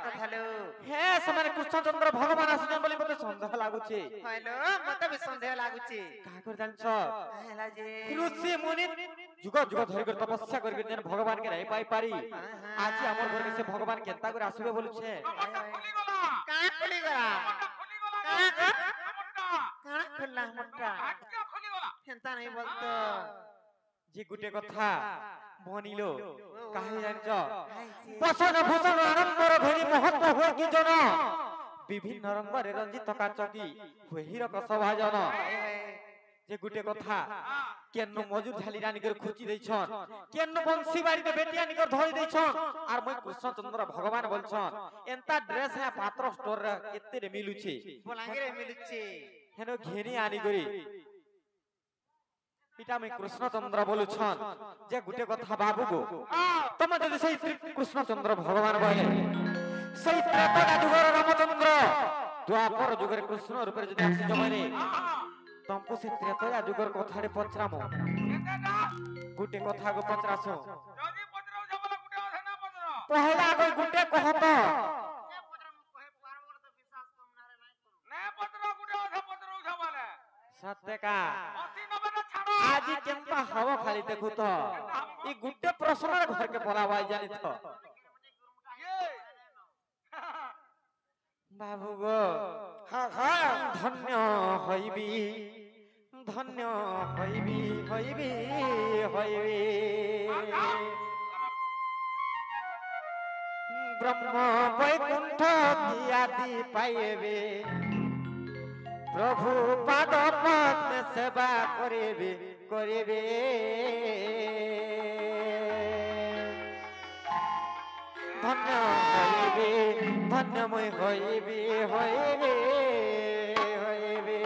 কথা লো হে সমানে কৃষ্ণচন্দ্র ভগবান আসুছেন বলি মতে সন্দেহ লাগুছে হইলো মতে भी সন্দেহ লাগুছে কাহ করে জানছ হেলা যে ঋষি মুনি যুগ যুগ ধরি করে তপস্যা করি যেন ভগবান কে নাই পাই পারি আজি আমার ঘরে সে ভগবান কেনতা করে আসবে বলছে কা খুলি গলা কা কানা খুললা মোটা হেনতা নাই বলতো যে গুটে কথা বনিল কাহে জানছ বসন ভূষণ আনন্দর ধরি মহত্ব হয় কি জন বিভিন্ন রঙরে রঞ্জিত কাচকি হয় হীরক শোভাজন যে গুটে কথা কেন মজুর ঝালি রানীকে খুঁজি দেইছন কেন বংশী বাড়িতে বেটিয়ানিকে ধরি দেইছন আর মই কৃষ্ণচন্দ্র ভগবান বলছন এন্তা ড্রেস হ্যাঁ পাত্র স্টোর রে কেতে রে মিলুছে বলাঙ্গিরে মিলুছে হেন ঘেনি আনি করি এটা আমি কৃষ্ণচন্দ্র বলুছন যে গুটে কথা বাবু গো তুমি যদি সেই কৃষ্ণচন্দ্র ভগবান বলে সেই ত্রেতা যুগের রামচন্দ্র দ্বাপর যুগের কৃষ্ণ রূপে যদি আসি জমানে তমকু সে ত্রেতা যুগের কথারে পচরামো গুটে কথা গো পচরাছো যদি পচরাও যাবলা গুটে আছে না পচরাও পহলা গো গুটে কহত না পচরাও গুটে আছে পচরাও যাবলা সত্যকা অসি নবে না ছাড়ো আজি কেনতা হব খালি দেখু তো ই গুটে প্রশ্নের ঘরকে পলাবাই জানি তো বাবু গো ধন্য হইবি ধন্য হইবি হইবি হইবি ব্রহ্ম বৈকুণ্ঠ আদি পাইবে প্রভু পাদ পদ্মে সেবা করিবে করিবে ধন্য হইবে ধন্যময় হইবে হইবে হইবে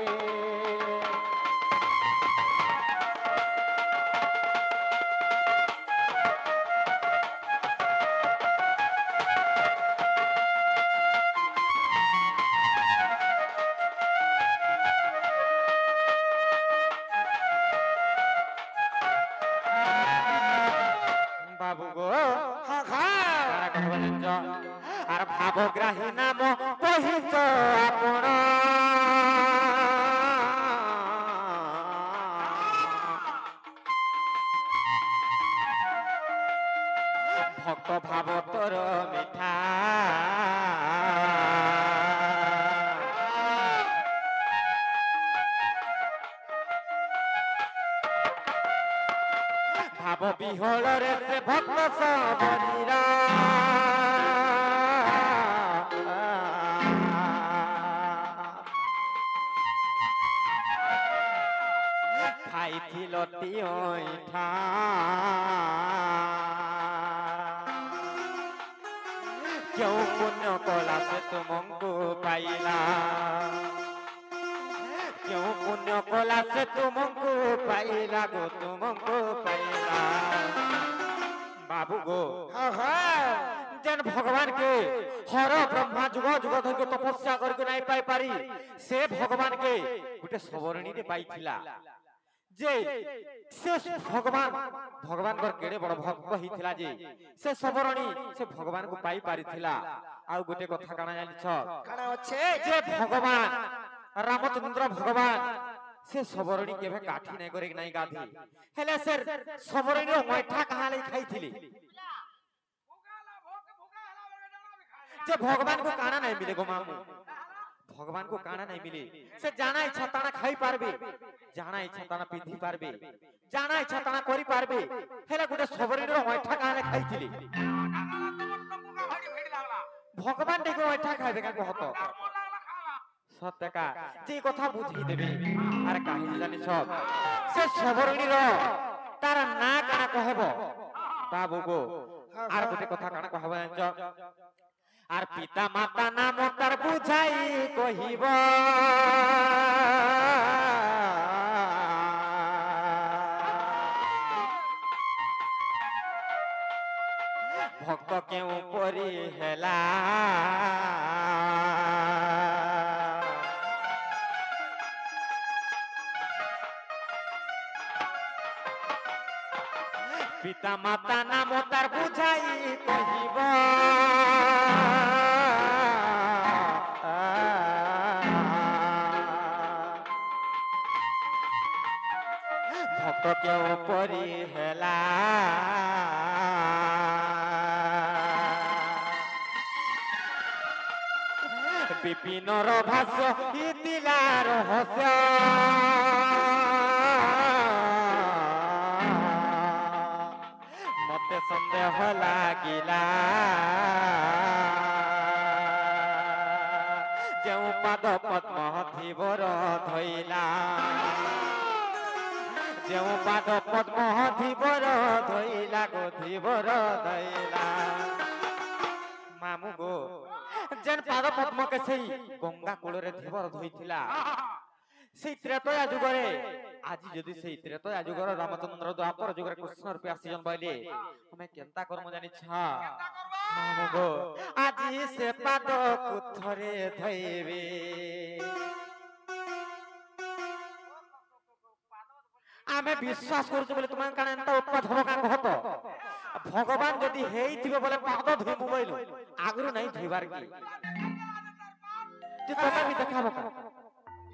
বাবু গো আর ভাবগ্রাহী নাম কহিছ আপন ভক্ত ভাব তোর মিঠা ভাব বিহଳରେ ସେ ଭକ୍ତ ସବରୀରା ଖାଇଥିଲ ଟିଅଇଠା କେଉଁ ପୁଣ୍ୟ କଲା ସେ ତୁମଙ୍କୁ ପାଇଲା क्यों पुण्य कोला से तुमको पाइला गो तुमको पाइला बाबू गो जेन भगवान के हर ब्रह्मा जुग जुग धर के तपस्या करके नहीं पाई पारी से भगवान के गुटे सवरणी रे पाइथिला जे से भगवान भगवान कर केड़े बड़ भक्त हिथिला जे से सवरणी से भगवान को पाई पारिथिला आ गुटे कथा काना जानि छ কানা আছে जे भगवान रामचंद्र भगवान से सबरणी केभे काठी नै करे नै गाधी हेले से सबरणी मैठा कहा ले खाइथिली भूगाला भूख भूगा हला बेटा भी खाए जे भगवान को काना नै मिले गो मामू भगवान को काना नै मिले से जाना इच्छा ताना खाई पारबे जाना इच्छा ताना पिधी पारबे जाना इच्छा ताना करि पारबे हेले गुटे सबरणी मैठा कहा ले खाइथिली तमका भाड़ी भेड़ लागला भगवान देखो मैठा खाइबे का कहत लागला खाला सत्यका जे कथा बुझी देबे आर काहे जानि सब से सबरणी रो तार ना काना कहबो बाबू गो आर गोटे कथा काना कहबो जान आर पिता माता नाम तार बुझाई कहिबो भक्त केउ परी हेला पिता माता नाम तार बुझाई कहिब তো কেউ পরি হেলা বিপিনর ভাষ্য ইতিলা রহস্য মতে সন্দেহ লাগিলা যে পাদ পদ্ম ধীবর ধইলা যে পাদ পদ্ম ধীবর ধইলা গো ধীবর ধইলা মামু গো যেন পাদ পদ্মকে সেই গঙ্গা কূଳରେ ধীবର ଧୋଇଥିଲା সেই ত্রেতয়া যুগরে আজি যদি সেই ত্রেতয়া যুগর রামচন্দ্র দ্বাপর যুগরে কৃষ্ণ রূপে আসিজন বইলে আমি কেনতা করম জানিছ মামু গো আজি সে পাদ কুথরে ধইবে আমি বিশ্বাস করছো বলে তোমার কারণ এত উৎপাদ হব কান হতো ভগবান যদি হেইথিবে বলে পাদ ধুই মোবাইল আগুরু নাই ধুইবার কি যে তোমরা বি দেখাবো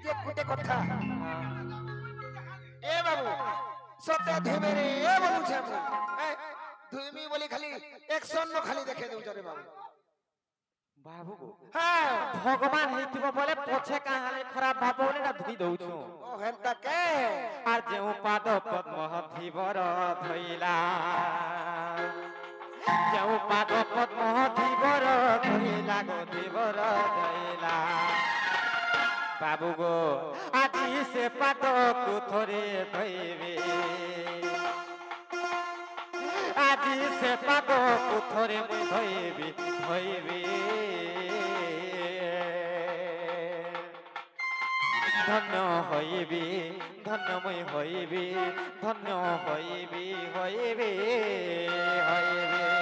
ये गुटे कथा ए बाबू सत्य धुमे रे ए बाबू छे धुमी बोली खाली एक्शन नो खाली देखे दउ रे बाबू बाबू गो हां भगवान हेइथिबो बोले पछे काहाले खराब भाव बोले ना धुई दउछु ओ हेंता के আর যেউ পাদ পদ্ম ধীবর ধইলা যেউ পাদ পদ্ম ধীবর ধইলা গো ধীবর ধইলা বাবু গো আজি সে পাদ কুথরে ধইবে আজি সে পাদ কুথরে মুই ধইবি ধইবি ধন্য হইবি ধন্যময় হইবি ধন্য হইবি হইবি হইবি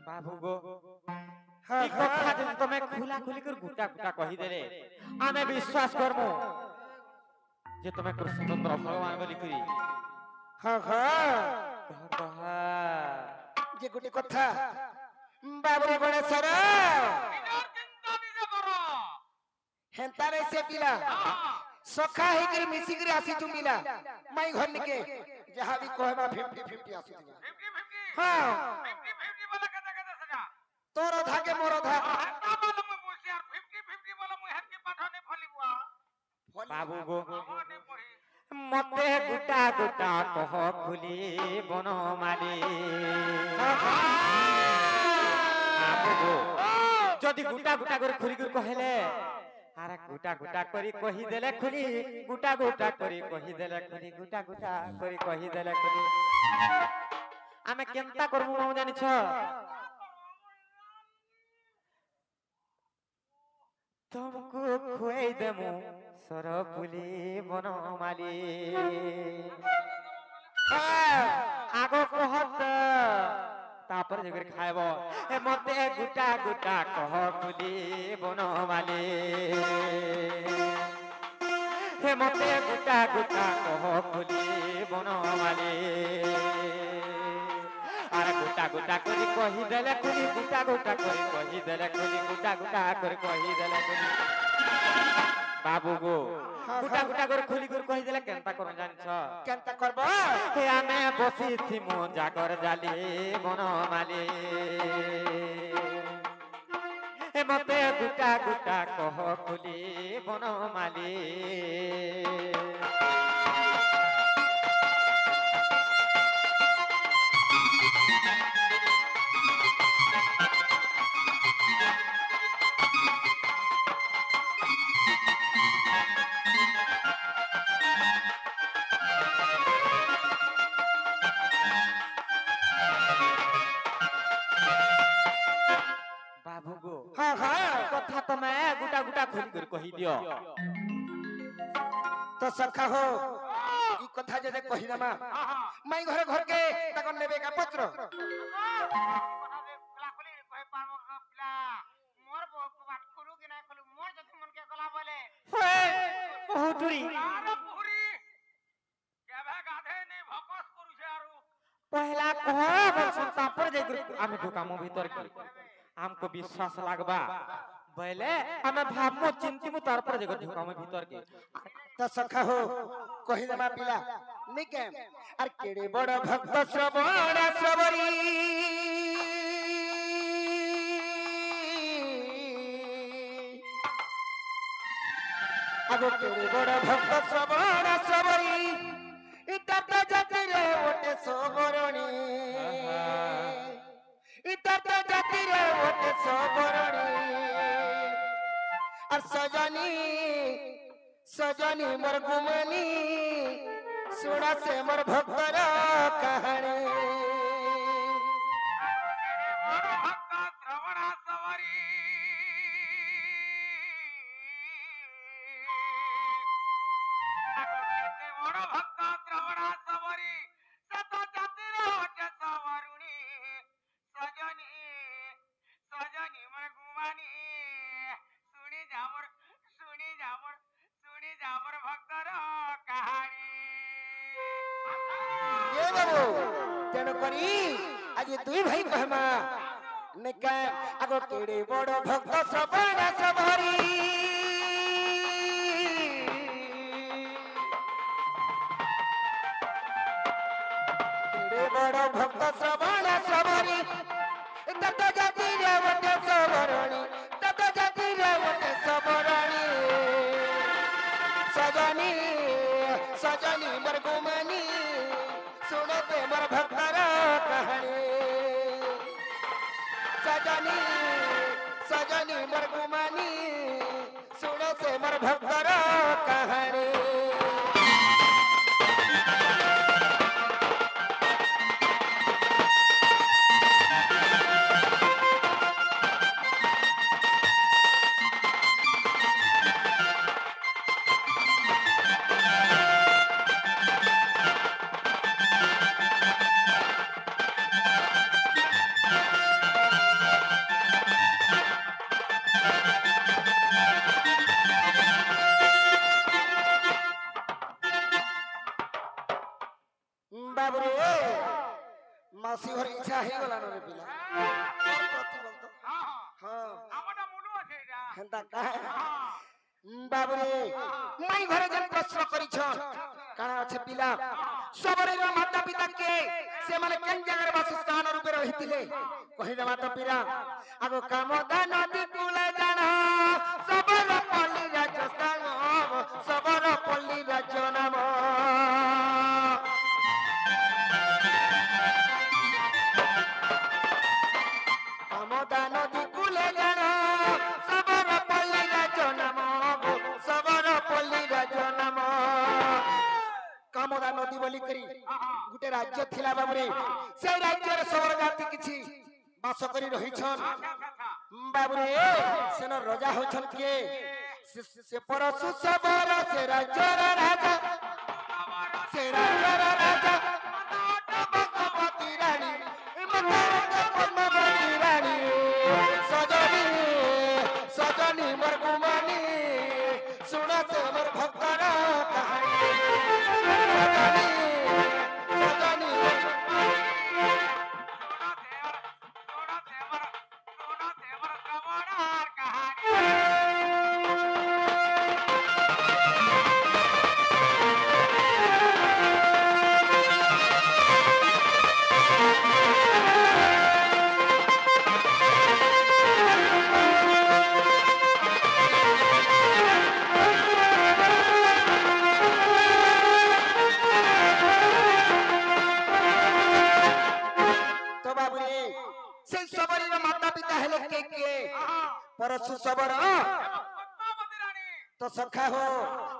বাবু গো এই কথা যদি তুমি খুলা খুলি করে গুটা গুটা কহি দেলে আমি বিশ্বাস করমু যে তুমি কৃষ্ণচন্দ্র ভগবান বলি করি हां हां কহ ये गुटे कथा बाबू रे गणेश रे हेंता रे से पिला सखा हे कर मिसी कर आसी तू मिला माई घर निके जहां भी कहबा 50 50 आसी दिया 50-50 हां 50-50 बोला कदा कदा सजा तोर धा के मोर धा ता बोला मैं बोसी यार 50-50 बोला मैं हर के पाठने फली बुआ বাবু গো हमने पढ़ी মতে গুটা গুটা কহ খুলি বনমালী বাবু গো যদি গুটা গুটা করে খুলি করে কহেলে আরে গুটা গুটা করি কহি দেলে খুলি গুটা গুটা করি কহি দেলে খুলি গুটা গুটা করি কহি দেলে খুলি আমি কেনতা করবো মামু জানিছ तुमको खुआई देमु सरपुली बनमाली आगो कहत तापर जगर खाइब ए मते गुटा गुटा कह खुली बनमाली हे मते गुटा गुटा कह खुली बनमाली আরে গুটা গুটা করে কহি দেলে খুলি গুটা গুটা করে কহি দেলে খুলি গুটা গুটা করে কহি দেলে খুলি বাবু গো গুটা গুটা করে খুলি করে কহি দেলে কেনতা করন জানছ কেনতা করব হে আমি বসি থিমু জাগর জালি বনমালী হে মতে গুটা গুটা কহ খুলি বনমালী बाबू गो हां हां কথা তুমি গুটা গুটা খুলি করে কহি দিও तो सखा हो ई कथा जदे कहि ना माई घरे घर के तक नेबे का पत्र कथा दे खुला खुली कहे पाबो पिला मोर बात करू कि ना करू मोर जति पहला कह बोलसन तापर जे आमे ढुकामो भीतर की हमको विश्वास लागबा पहले हमें भाबमो चिंतिमो तापर जे ढुकामो भीतर की तो सखा हो कहि देमा पिला निके अर केड़े बड़ भक्त श्रवण श्रवरी आगो केड़े बड़ भक्त श्रवण श्रवरी इतत जाति रे ओटे सोबरणी इतत जाति रे ओटे सोबरणी और सजनी सजनी मोर गुमनी सुना से मोर भक्तर कहानी आज दुई भाई कहमा निका आगो केड़े बड़ भक्त श्रवण श्रवरी केड़े बड़ भक्त श्रवण श्रवरी तत जाति रे वटे सबरणी तत जाति रे वटे सबरणी सजनी सजनी मोर गुमनी सुनो ते मोर भक्तर कहानी सजनी सजनी मोर गुमनी सुनो से मोर भक्तर कहानी मासी घर इच्छा हे गला न रे पिला कथि बोलतो हां আমাটা মুলু আছে এটা हेंता का बाबू रे मई घरे जन प्रश्न करिछ काना আছে पिला सबरे माता पिता के से माने केन जगह वासस्थान रूपे रहितिले कहि देबा तो पिला आगो कामदा नदी कूले जाना सबर पल्ली राजस्थान सबर पल्ली राज्य नाम कामदा नदी बोली करी गुटे राज्य थिला बाबरे से राज्य रे सबर जाति किछि वास करी रही छन बाबरे सेन राजा होछन के से परसु सबर से राज्य रे राजा से राज्य रे राजा भगवती रानी पद्मावती रानी सजनी सजनी मोर गुमानी सुना से मोर भक्तर कहानी परसु सबर तो सखा हो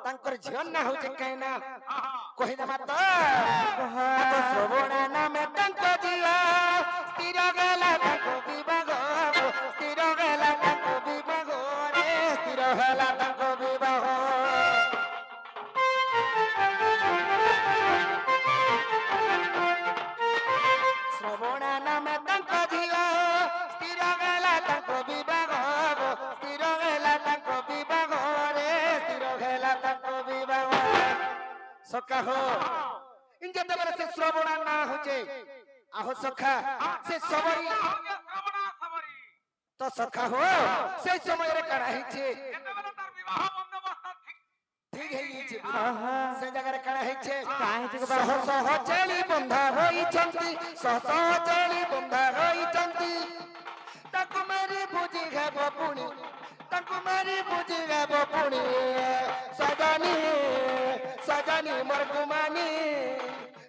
तांकर जीवन ना हो जे कहना कहि देमा तो श्रवण नाम तांको जिया स्थिर गेला तांको विभाग स्थिर गेला तांको विभाग रे स्थिर गेला तांको विभाग श्रवण नाम तांको जिया स्थिर गेला तांको विभाग सका हो इन जते बरे से श्रवण ना होचे आहो सखा से सबरी ଶ୍ରବଣା ସବରୀ तो सखा हो से समय रे करा हिचे ଯେତେବେଳେ ତାର ବିବାହ ବନ୍ଦୋବସ୍ତ ठीक है ये छे आहा। से जगह रे करा हिचे काहे जे सह सह चली बंधा होई चंती सह सह चली बंधा होई चंती ताको मारी बुझी है बपुनी ताको मारी बुझी है बपुनी सजनी सजनी मोर गुमानी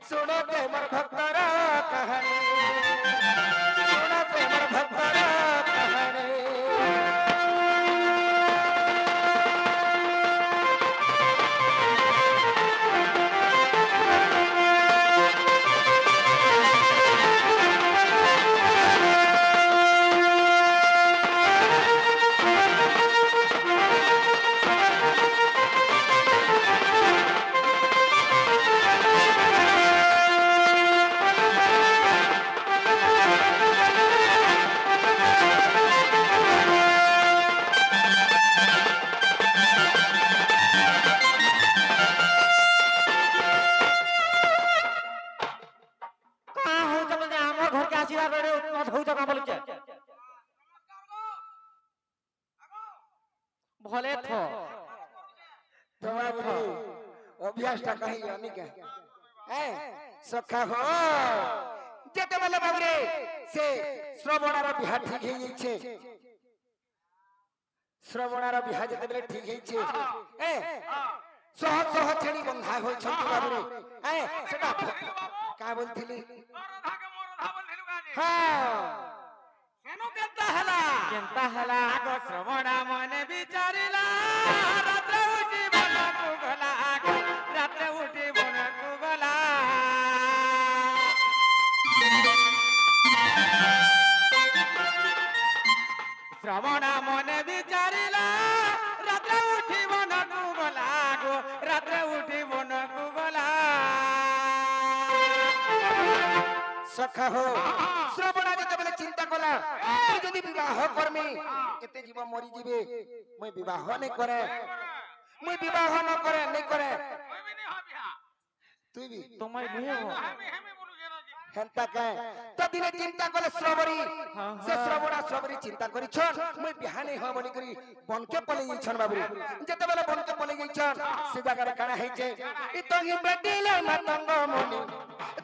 सुनो के मोर भक्तर कहानी सुनो के मोर भक्तर कहानी का हो त बने हमर घर के आसीला रे मत हो त का बोल के भले थो तुम्हारे अभ्यास टा कहीं यानी क्या हैं सखा हो जेते बेले बाबरे से श्रवणार बिहा ठीक हे छे श्रवणार बिहा जेते बेले ठीक हे छे हैं सह सह छेड़ी बंधा होई छंती बाबरे हैं सेटा का बोलथिली ମୋର ରାଧାକେ ମୋର ରାଧା ବୋଲିଲୁ ଗାଜି हां ସେନୁ କେନ୍ତା ହେଲା କେନ୍ତା ହେଲା ଆଗ ଶ୍ରବଣା ମନେ ବିଚାରିଲା ରାତ୍ରେ ଉଠି ବନକୁ ଗଲା ରାତ୍ରେ ଉଠି ବନକୁ ଗଲା ଶ୍ରବଣା ମନେ ବିଚାରିଲା ରାତ୍ରେ ଉଠି ବନକୁ ଗଲା ରାତ୍ରେ ଉଠି ବନକୁ ଗଲା सखा हो श्रवणा जेते बेले चिंता कला तू जदी विवाह करमी केते जीव मरी जीवे मैं विवाह नहीं करे मैं विवाह न करे नहीं करे कोई भी नहीं हो बिहा तू भी तुम्हाय नहीं हो हेमी हेमी बोलू जेना जी हेंता के तो दिने चिंता कले श्रवरी से श्रवणा श्रवरी चिंता करी छन मैं बिहा नहीं हो बोली करी बन के पले गई छन बाबू जेते बेले बन के पले गई छन से जगह रे काना है छे ई तो ही बेटीले मतंग मोनी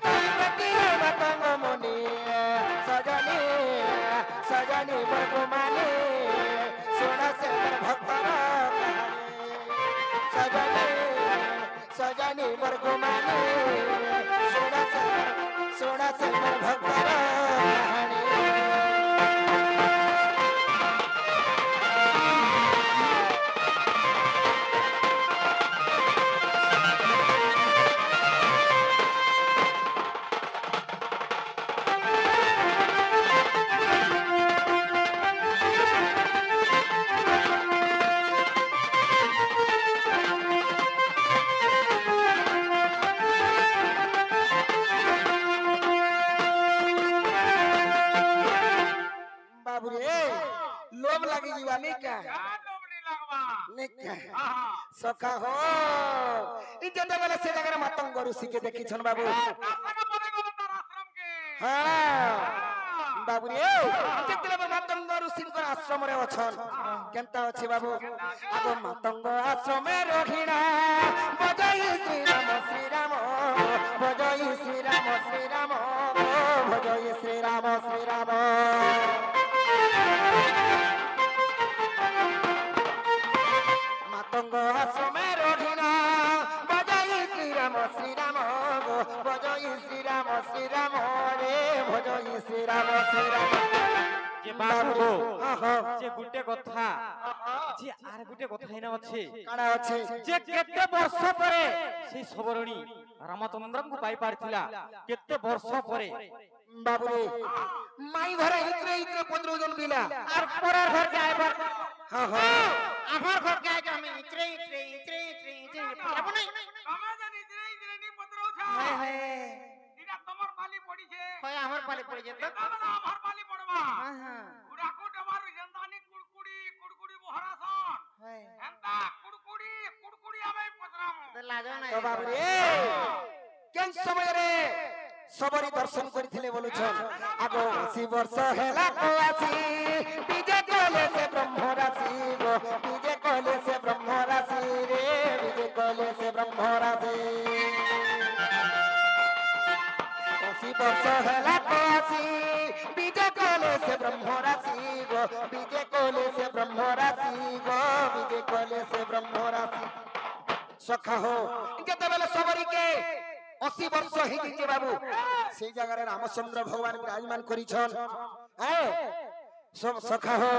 तो ही बेटीले मतंग मोनी सजनी सजनी बरगुमानी सोना से मोर भक्तर कहानी सजनी सजनी बरगुमानी सोना से मोर भक्तर कहानी बाबू रे लोभ लगी जीवा नहीं क्या लोबनी लागवा नहीं क्या आहा सखा हो ई जते बेले से जगह मतंग ऋषि के देखी छन बाबू तारका परे गलो तार आश्रम के हां बाबू रे जते बेले मतंग ऋषि को आश्रम रे अछन केनता अछि बाबू आगो मतंग आश्रम में रहिना बजई श्री राम बजई श्री राम बजई श्री राम मतंग आश्रम में रहिना बजई श्री राम गो बजई श्री राम रे भजई श्री राम जे बाबू गो आहा जे गुटे कथा जे आर गुटे कथा हिना अछि काना अछि जे केते वर्ष परे से सबरणी रामचंद्र को पाई पारथिला केते वर्ष परे बाबू रे माई घर इतरे 15 जन बिला आर परार घर जाय पर हां हां आमार घर जाय के हम इतरे पाबो नै तमे जनी इतरे इतरे नी पत्रो छ हाय हाय दिना तमर पाली पड़ी छे होय हमर पाले पड़ जेत दादा हमर पाली पड़वा हां उडाकू डमारू जंदानी कुड़कुड़ी बोहरासन हाय एंता कुड़कुड़ी आमे पतरामो लाजो नै तो बाबू रे केन समय रे सबरी दर्शन करथिले बोलुछन आगो 80 वर्ष हेला को आसी विजय कोले से ब्रह्म राशि गो विजय कोले से ब्रह्म राशि रे विजय कोले से ब्रह्म राशि 80 वर्ष हेला को आसी विजय कोले से ब्रह्म राशि गो विजय कोले से ब्रह्म राशि गो विजय कोले से ब्रह्म राशि सखा हो केते बेले सबरी के 80 वर्ष ही जे बाबू से जगह रे रामचंद्र भगवान विराजमान करिछन सब सखा हो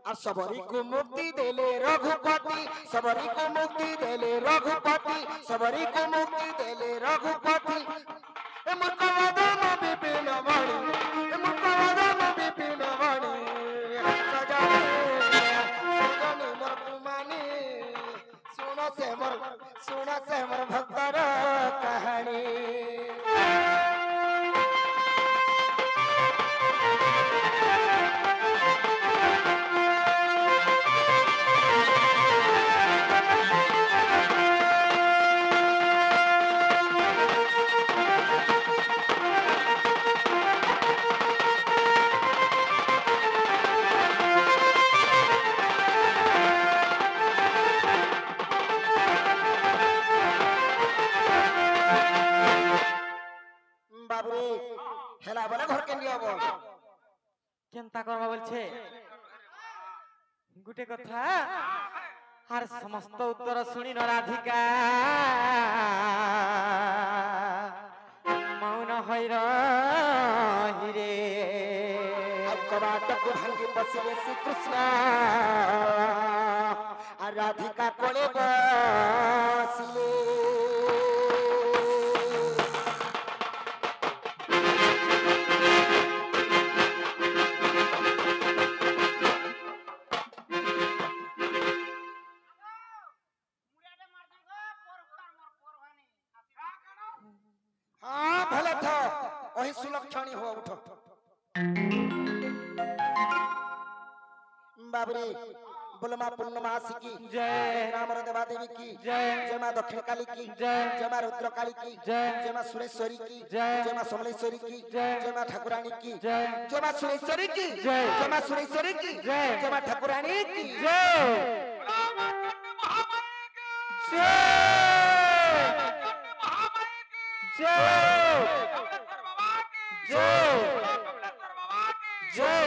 आ सबरी को मुक्ति देले रघुपति सबरी को मुक्ति देले रघुपति सबरी को मुक्ति देले रघुपति ए मुकवदन विपिन वाणी ए मुकवदन विपिन वाणी सजनी सजनी मोर कुमानी सुनो से मोर भक्तर कहानी হেলা বলে ঘর কে নিয়ে বল কেনতা করবা বলছে গুটে কথা আর সমস্ত উত্তর শুনি রাধিকা মৌন হইর হিরে কবাটক ভাঙ্গি বসিলে শ্রীকৃষ্ণ আর রাধিকা কোলে বসিলে भले था वही सुलक्षणी हो उठो बाबरे बोलमा पूर्णमासी की जय रामर देवा देवी की जय जय मां दक्षिण काली की जय जय मां रुद्र काली की जय मां सुरेश्वरी की जय मां समलेश्वरी की जय मां ठाकुरानी की जय मां सुरेश्वरी की जय मां सुरेश्वरी की जय मां ठाकुरानी की जय जय जय